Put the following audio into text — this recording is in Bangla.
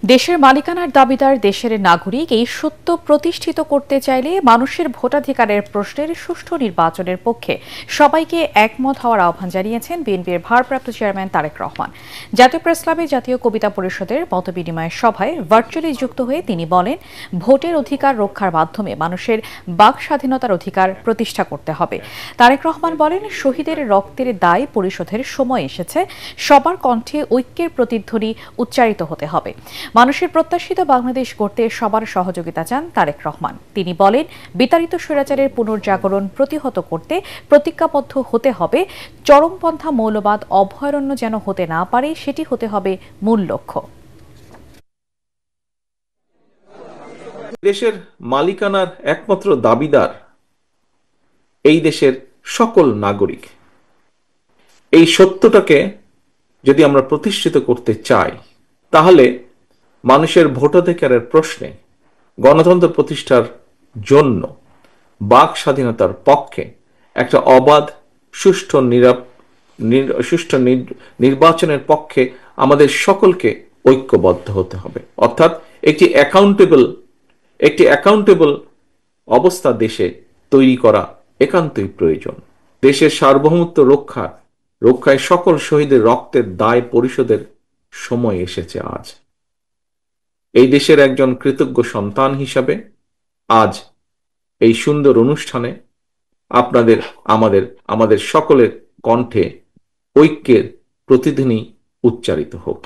দেশের মালিকানার দাবিদার দেশের নাগরিক এই সত্য প্রতিষ্ঠিত করতে চাইলে মানুষের ভোটাধিকারের প্রশ্নের সুষ্ঠু নির্বাচনের পক্ষে সবাইকে একমত হওয়ার আহ্বান জানিয়েছেন বিএনপির ভারপ্রাপ্ত চেয়ারম্যান তারেক রহমান। জাতীয় প্রেস ক্লাবে জাতীয় কবিতা পরিষদের মতবিনিময় সভায় ভার্চুয়ালি যুক্ত হয়ে তিনি বলেন, ভোটের অধিকার রক্ষার মাধ্যমে মানুষের বাক স্বাধীনতার অধিকার প্রতিষ্ঠা করতে হবে। তারেক রহমান বলেন, শহীদের রক্তের দায় পরিশোধের সময় এসেছে, সবার কণ্ঠে ঐক্যের প্রতিধ্বনি উচ্চারিত হতে হবে। মানুষের প্রত্যাশিত বাংলাদেশ গড়তে সবার সহযোগিতা চান তারেক রহমান। তিনি বলেন, বিতাড়িত স্বৈরাচারের পুনর্জাগরণ প্রতিহত করতে প্রতিজ্ঞাবদ্ধ হতে হবে। চরমপন্থা মৌলবাদ অভয়ারণ্য যেন হতে না পারে, সেটি হতে হবে মূল লক্ষ্য। দেশের মালিকানার একমাত্র দাবিদার এই দেশের সকল নাগরিক। এই সত্যটাকে যদি আমরা প্রতিষ্ঠিত করতে চাই, তাহলে মানুষের ভোটাধিকারের প্রশ্নে গণতন্ত্র প্রতিষ্ঠার জন্য বাক স্বাধীনতার পক্ষে একটা অবাধ সুষ্ঠু নির্বাচনের পক্ষে আমাদের সকলকে ঐক্যবদ্ধ হতে হবে। অর্থাৎ একটি অ্যাকাউন্টেবল অবস্থা দেশে তৈরি করা একান্তই প্রয়োজন। দেশের সার্বভৌমত্ব রক্ষায় সকল শহীদের রক্তের দায় পরিশোধের সময় এসেছে আজ। এই দেশের একজন কৃতজ্ঞ সন্তান হিসাবে আজ এই সুন্দর অনুষ্ঠানে আমাদের সকলের কণ্ঠে ঐক্যের প্রতিধ্বনি উচ্চারিত হোক।